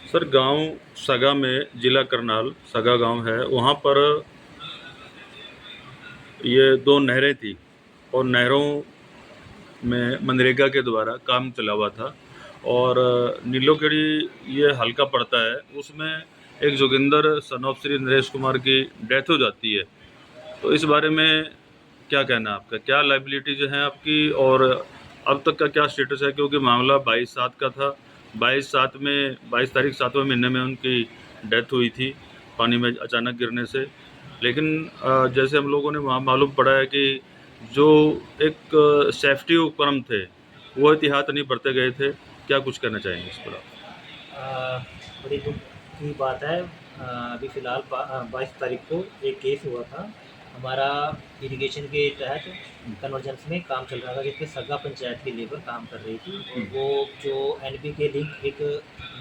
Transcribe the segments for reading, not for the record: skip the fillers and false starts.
Sir गांव सगा में, जिला करनाल सगा गांव है, वहाँ पर ये दो नहरें थी और नहरों में मनरेगा के द्वारा काम चला हुआ था। और नीलोखेड़ी ये हल्का पड़ता है, उसमें एक जोगिंदर सन ऑफ श्री नरेश कुमार की डेथ हो जाती है। तो इस बारे में क्या कहना है आपका? क्या लाइबिलिटी जो है आपकी, और अब तक का क्या स्टेटस है? क्योंकि मामला 22/7 का था। 22/7 में 22 तारीख 7वें महीने में उनकी डेथ हुई थी पानी में अचानक गिरने से। लेकिन जैसे हम लोगों ने वहाँ मालूम पड़ा है कि जो एक सेफ्टी उपकरण थे वो एहतियात नहीं बरते गए थे। क्या कुछ कहना चाहेंगे इस पर आप? अ, बड़ी दुख की बात है। अभी फ़िलहाल 22 तारीख को एक केस हुआ था। हमारा इरिगेशन के तहत कन्वर्जेंस में काम चल रहा था, जिसमें सगा पंचायत की लेबर काम कर रही थी। और वो जो एनपी के लिंक एक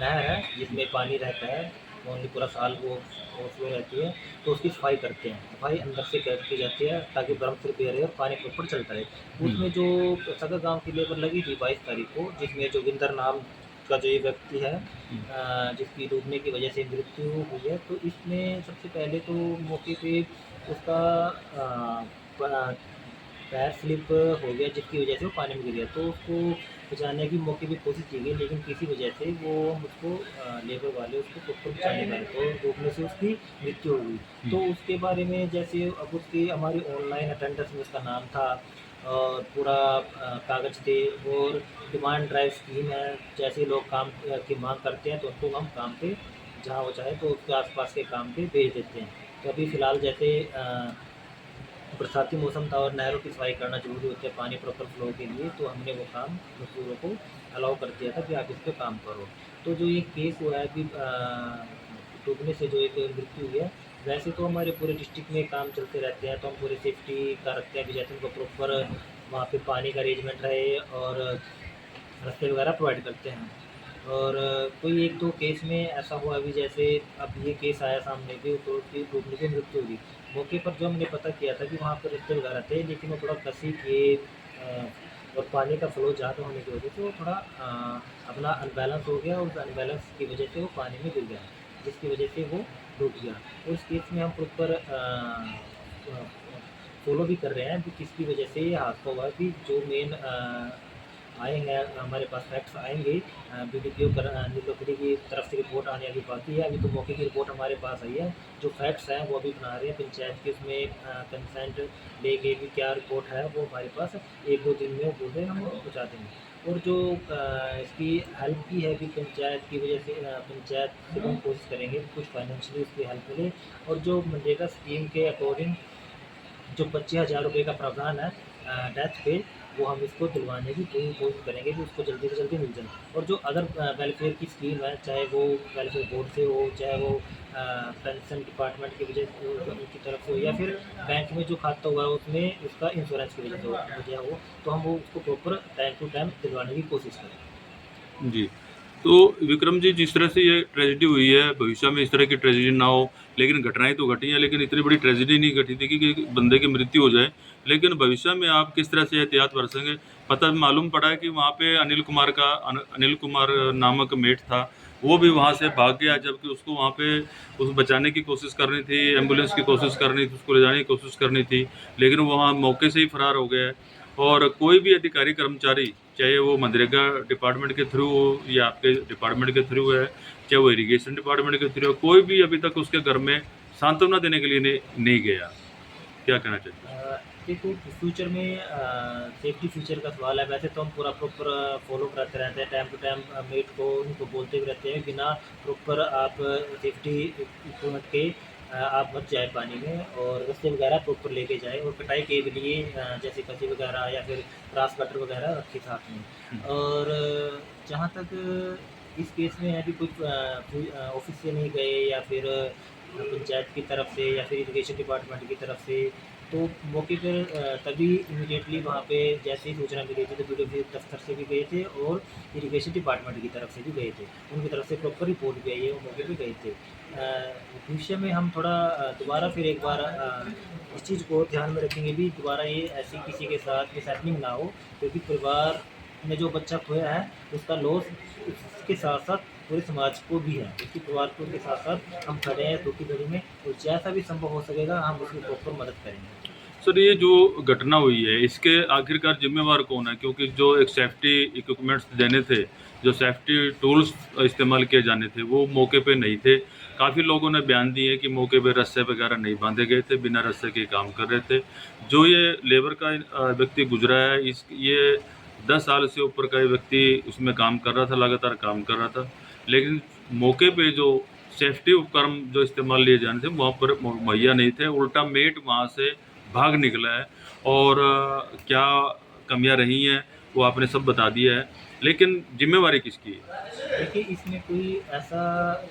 नहर है जिसमें पानी रहता है, ओनली पूरा साल वो ओवरफ्लो रहती है, तो उसकी सफाई करते हैं। सफाई अंदर से की जाती है ताकि बर्फ रिपेयर रहे और पानी प्रॉपर चलता रहे। उसमें जो सगा गांव की लेबर लगी थी 22 तारीख को, जिसमें जोगिंदर नाम का जो ये व्यक्ति है, जिसकी डूबने की वजह से मृत्यु हुई है, तो इसमें सबसे पहले तो मौके पे उसका पैर स्लिप हो गया, जिसकी वजह से वो पानी में गिर गया। तो उसको बचाने की मौके पे कोशिश की गई, लेकिन किसी वजह से वो उसको लेबर वाले उसको खुद को बचाने पाए, तो डूबने से उसकी मृत्यु हो गई। तो उसके बारे में जैसे अब उसकी हमारी ऑनलाइन अटेंडेंस में उसका नाम था और पूरा कागज़ थे, और डिमांड ड्राइव स्कीम है। जैसे लोग काम की मांग करते हैं तो उनको हम काम पे, जहाँ वो चाहे तो उसके आसपास के काम पे भेज देते हैं। तो अभी फ़िलहाल जैसे बरसाती मौसम था और नहरों की सफाई करना ज़रूरी होता है पानी प्रॉपर फ्लो के लिए, तो हमने वो काम मज़दूरों को अलाउ कर दिया था कि आप इस पे काम करो। तो जो ये केस हुआ है कि डूबने से जो एक मृत्यु हुई है, वैसे तो हमारे पूरे डिस्ट्रिक्ट में काम चलते रहते हैं, तो हम पूरी सेफ्टी का रखते हैं कि जैसे उनको प्रॉपर वहाँ पे पानी का अरेंजमेंट रहे और रास्ते वगैरह प्रोवाइड करते हैं। और कोई एक दो केस में ऐसा हुआ अभी, जैसे अब ये केस आया सामने कि तो उसकी डूबने से मृत्यु हुई। मौके पर जो हमने पता किया था कि वहाँ पर रिश्ते वगैरह थे, लेकिन वो थोड़ा कसी के और पानी का फ्लो ज़्यादा होने की वजह से वो थोड़ा अपना अनबैलेंस हो गया, और उस अनबैलेंस की वजह से वो पानी में गिर गया, जिसकी वजह से वो डूब गया। और उस केस में हम प्रॉपर फॉलो भी कर रहे हैं कि किसकी वजह से ये हादसा हुआ है, कि जो मेन आएँगे हमारे पास फैक्ट्स आएँगे। बीडीपीओ नीलोखेड़ी की तरफ से रिपोर्ट आने अभी बाकी है। अभी तो मौके की रिपोर्ट हमारे पास आई है। जो फैक्ट्स हैं वो अभी बना रहे हैं पंचायत के, उसमें कंसेंट लेके भी क्या रिपोर्ट है वो हमारे पास 1-2 दिन में वो बोल रहे हैं, हम पहुँचा देंगे। और जो इसकी हेल्प की है, कि पंचायत की वजह से पंचायत से हम कोशिश करेंगे कि कुछ फाइनेंशियली उसकी हेल्प मिले। और जो मनरेगा स्कीम के अकॉर्डिंग जो 25,000 रुपये का प्रावधान है डेथ पे, वो हम इसको दिलवाने की पूरी कोशिश करेंगे कि उसको जल्दी से जल्दी मिल जाए। और जो अदर वेलफेयर की स्कीम है, चाहे वो वेलफेयर बोर्ड से हो, चाहे वो पेंशन डिपार्टमेंट की वजह की तरफ से हो, या फिर बैंक में जो खाता हुआ है उसमें उसका इंश्योरेंस की वजह हो, तो हम वो उसको प्रॉपर टाइम टू टाइम दिलवाने की कोशिश करें। जी। तो विक्रम जी, जिस तरह से ये ट्रेजेडी हुई है, भविष्य में इस तरह की ट्रेजेडी ना हो। लेकिन घटनाएं तो घटी हैं, लेकिन इतनी बड़ी ट्रेजेडी नहीं घटी थी कि बंदे की मृत्यु हो जाए। लेकिन भविष्य में आप किस तरह से एहतियात बरतेंगे? पता मालूम पड़ा है कि वहाँ पे अनिल कुमार नामक मेट था, वो भी वहाँ से भाग गया, जबकि उसको वहाँ पे उस बचाने की कोशिश करनी थी, एम्बुलेंस की कोशिश करनी थी, उसको ले जाने की कोशिश करनी थी, लेकिन वो वहाँ मौके से ही फरार हो गया है। और कोई भी अधिकारी कर्मचारी, चाहे वो मनरेगा डिपार्टमेंट के थ्रू हो या आपके डिपार्टमेंट के थ्रू है, चाहे वो इरिगेशन डिपार्टमेंट के थ्रू हो, कोई भी अभी तक उसके घर में सांत्वना देने के लिए नहीं गया। क्या कहना चाहते हैं? देखो, फ्यूचर में सेफ्टी फीचर का सवाल है। वैसे तो हम पूरा प्रॉपर फॉलो करते रहते हैं, टाइम टू टाइम मेट को उनको बोलते भी रहते हैं बिना प्रॉपर आप सेफ्टी इक्विपमेंट के आप मत जाए पानी में, और रस्ते वगैरह प्रॉपर लेके जाए, और कटाई के लिए जैसे कसी वगैरह या फिर ग्रास कटर वगैरह रखे साथ में। और जहाँ तक इस केस में है कि कुछ ऑफिस से नहीं गए, या फिर पंचायत की तरफ से, या फिर इरिगेशन डिपार्टमेंट की तरफ से, तो मौके पर तभी इमीडिएटली वहाँ पे जैसे ही सूचना मिली थी, तो बीडीओ दफ्तर से भी गए थे और इरिगेशन डिपार्टमेंट की तरफ से भी गए थे। उनकी तरफ से प्रॉपर रिपोर्ट भी आई है, वो मौके पे गए थे। भविष्य में हम थोड़ा दोबारा फिर एक बार इस चीज़ को ध्यान में रखेंगे भी, दोबारा ये ऐसी किसी के साथ मिसहैपनिंग ना हो, क्योंकि परिवार में जो बच्चा खोया है उसका लॉस उसके साथ साथ पूरे समाज को भी है, उसके परिवार को, उनके साथ साथ हम खड़े हैं दुखी घड़ी में, और जैसा भी संभव हो सकेगा हम उसकी प्रॉपर मदद करेंगे। सर, ये जो घटना हुई है इसके आखिरकार जिम्मेवार कौन है? क्योंकि जो एक सेफ्टी इक्विपमेंट्स देने थे, जो सेफ्टी टूल्स इस्तेमाल किए जाने थे, वो मौके पे नहीं थे। काफ़ी लोगों ने बयान दिए कि मौके पे रस्से वगैरह नहीं बांधे गए थे, बिना रस्से के काम कर रहे थे। जो ये लेबर का व्यक्ति गुजरा है, इस ये 10 साल से ऊपर का ये व्यक्ति उसमें काम कर रहा था, लगातार काम कर रहा था। लेकिन मौके पे जो सेफ्टी उपकरण जो इस्तेमाल लिए जाने थे वहाँ पर मुहैया नहीं थे, उल्टा मेट वहाँ से भाग निकला है। और क्या कमियां रही हैं वो आपने सब बता दिया है, लेकिन जिम्मेवारी किसकी है? देखिए, इसमें कोई ऐसा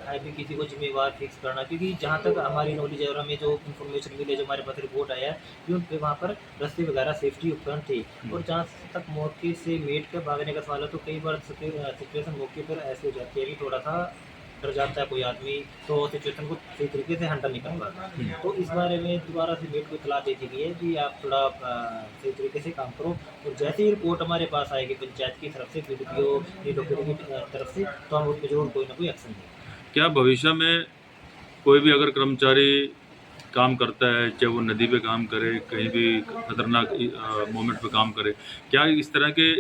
है भी किसी को जिम्मेवार फिक्स करना, क्योंकि जहाँ तक हमारी नॉलेज है और हमें जो इन्फॉर्मेशन मिली है, जो हमारे पास रिपोर्ट आया है कि उन पे वहाँ पर रस्ते वगैरह सेफ्टी उपकरण थे। और जहाँ तक मौके से मेट के भागने का सवाल है, तो कई बार सिचुएशन मौके पर ऐसी हो जाती है कि थोड़ा सा डर जाता है कोई आदमी, तो सिचुएशन को सही तरीके से हैंडल नहीं कर पाता। तो इस बारे में दोबारा से मेट को इतला दे दी गई है कि आप थोड़ा सही तरीके से काम करो, और जैसे ही रिपोर्ट हमारे पास आएगी पंचायत की तरफ से, बीडीपीओ या डॉक्टर की तरफ से, तो हम उस पर जरूर कोई ना कोई एक्शन लेंगे। क्या भविष्य में कोई भी अगर कर्मचारी काम करता है, चाहे वो नदी पे काम करे, कहीं भी खतरनाक मोमेंट पे काम करे, क्या इस तरह के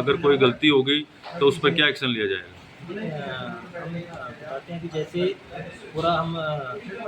अगर कोई गलती हो गई तो उस पर क्या एक्शन लिया जाएगा? हम बताते हैं कि जैसे पूरा हम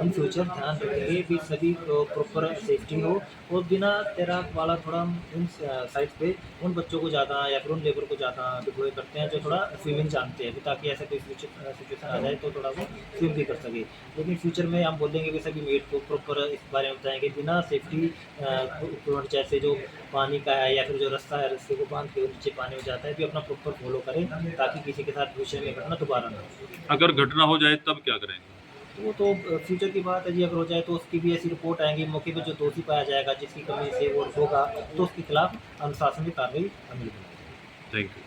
इन फ्यूचर ध्यान रखेंगे कि सभी प्रॉपर सेफ्टी हो, और बिना तैराक वाला थोड़ा हम उन साइट पे उन बच्चों को ज़्यादा या फिर उन लेबर को ज़्यादा डिप्लॉय करते हैं जो थोड़ा स्विमिंग जानते हैं, ताकि ऐसा कोई सिचुएशन आ जाए तो थोड़ा वो स्विम भी कर सके। लेकिन फ्यूचर में हम बोलेंगे कि सभी मेट को प्रॉपर इस बारे में बताएंगे, बिना सेफ्टी उपकरण जैसे जो पानी का है या फिर जो रास्ता है, रस्ते को बांध के वो नीचे पानी में जाता है, भी अपना प्रॉपर फॉलो करें, ताकि किसी के साथ भविष्य में घटना दोबारा ना हो। अगर घटना हो जाए तब क्या करेंगे? तो वो तो फ्यूचर की बात है जी, अगर हो जाए तो उसकी भी ऐसी रिपोर्ट आएंगी, मौके पे जो दोषी पाया जाएगा जिसकी कमी से वो होगा, तो उसके खिलाफ अनुशासनिक कार्रवाई अमल में। Thank you.